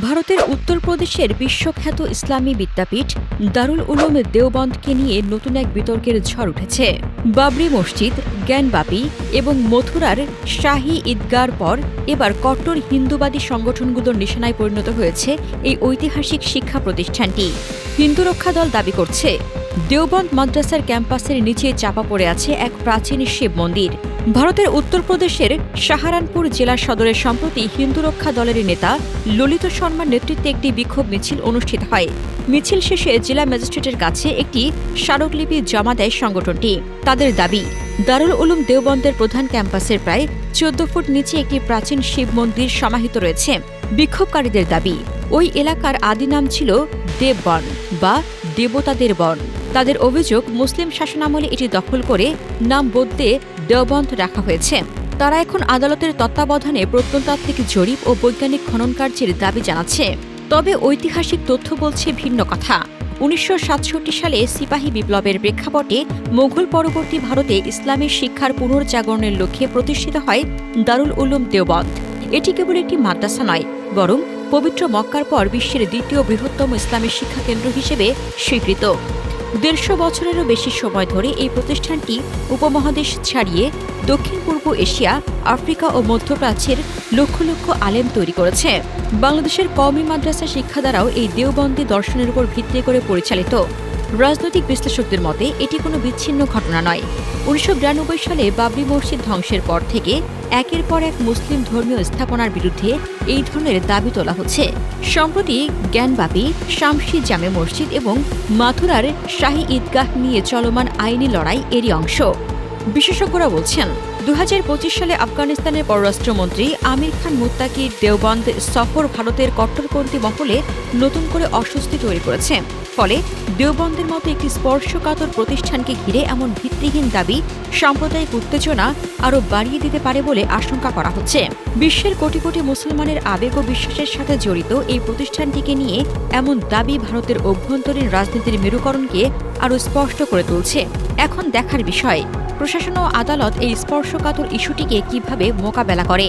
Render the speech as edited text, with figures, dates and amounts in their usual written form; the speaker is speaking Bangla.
ভারতের উত্তরপ্রদেশের বিশ্বখ্যাত ইসলামী বিদ্যাপীঠ দারুল উলুম দেওবন্দকে নিয়ে নতুন এক বিতর্কের ঝড় উঠেছে। বাবরি মসজিদ, জ্ঞানবাপী এবং মথুরার শাহী ঈদগার পর এবার কট্টর হিন্দুবাদী সংগঠনগুলোর নিশানায় পরিণত হয়েছে এই ঐতিহাসিক শিক্ষা প্রতিষ্ঠানটি। হিন্দু রক্ষা দল দাবি করছে, দেওবন্দ মাদ্রাসার ক্যাম্পাসের নিচে চাপা পড়ে আছে এক প্রাচীন শিব মন্দির। ভারতের উত্তরপ্রদেশের সাহারানপুর জেলা সদরের সম্প্রতি হিন্দু রক্ষা দলের নেতা ললিত শর্মার নেতৃত্বে একটি বিক্ষোভ মিছিল অনুষ্ঠিত হয়। মিছিল শেষে জেলা ম্যাজিস্ট্রেটের কাছে একটি স্মারকলিপি জমা দেয় সংগঠনটি। তাদের দাবি, দারুল উলুম দেওবন্দের প্রধান ক্যাম্পাসের প্রায় ১৪ ফুট নিচে একটি প্রাচীন শিব মন্দির সমাহিত রয়েছে। বিক্ষোভকারীদের দাবি, ওই এলাকার আদি নাম ছিল দেববন বা দেবতাদের বন। তাদের অভিযোগ, মুসলিম শাসনামলে এটি দখল করে নাম বদলে দেওবন্দ রাখা হয়েছে। তারা এখন আদালতের তত্ত্বাবধানে প্রত্নতাত্ত্বিক জরিপ ও বৈজ্ঞানিক খনন কার্যের দাবি জানাচ্ছে। তবে ঐতিহাসিক তথ্য বলছে ভিন্ন কথা। ১৯৬৭ সালে সিপাহী বিপ্লবের প্রেক্ষাপটে মোঘল পরবর্তী ভারতে ইসলামের শিক্ষার পুনর্জাগরণের লক্ষ্যে প্রতিষ্ঠিত হয় দারুল উলুম দেওবন্দ। এটি কেবল একটি মাদ্রাসা নয়, বরং পবিত্র মক্কার পর বিশ্বের দ্বিতীয় বৃহত্তম ইসলামী শিক্ষা কেন্দ্র হিসেবে স্বীকৃত। ১৫০ বছরেরও বেশি সময় ধরে এই প্রতিষ্ঠানটি উপমহাদেশ ছাড়িয়ে দক্ষিণ পূর্ব এশিয়া, আফ্রিকা ও মধ্যপ্রাচ্যের লক্ষ লক্ষ আলেম তৈরি করেছে। বাংলাদেশের কওমি মাদ্রাসা শিক্ষা দ্বারাও এই দেওবন্দি দর্শনের উপর ভিত্তি করে পরিচালিত। রাজনৈতিক বিশ্লেষকদের মতে এটি কোনো বিচ্ছিন্ন ঘটনা নয়। ১৯৯২ সালে বাবরি মসজিদ ধ্বংসের পর থেকে একের পর এক মুসলিম ধর্মীয় স্থাপনার বিরুদ্ধে এই ধরনের দাবি তোলা হচ্ছে। সম্প্রতি জ্ঞানবাপী, শামসি জামে মসজিদ এবং মাথুরার শাহী ঈদগাহ নিয়ে চলমান আইনি লড়াই এরই অংশ। বিশেষজ্ঞরা বলছেন, ২০২৫ সালে আফগানিস্তানের পররাষ্ট্রমন্ত্রী আমির খান মুত্তাকির দেওবন্দ সফর ভারতের কট্টরপন্থী মহলে নতুন করে অস্বস্তি তৈরি করেছে। ফলে দেওবন্দের মতো একটি স্পর্শকাতর প্রতিষ্ঠানকে ঘিরে এমন ভিত্তিহীন দাবি সাম্প্রদায়িক উত্তেজনা আরও বাড়িয়ে দিতে পারে বলে আশঙ্কা করা হচ্ছে। বিশ্বের কোটি কোটি মুসলমানের আবেগ ও বিশ্বাসের সাথে জড়িত এই প্রতিষ্ঠানটিকে নিয়ে এমন দাবি ভারতের অভ্যন্তরীণ রাজনীতির মেরুকরণকে আরও স্পষ্ট করে তুলছে। এখন দেখার বিষয়, প্রশাসন ও আদালত এই স্পর্শকাতর ইস্যুটিকে কিভাবে মোকাবেলা করে।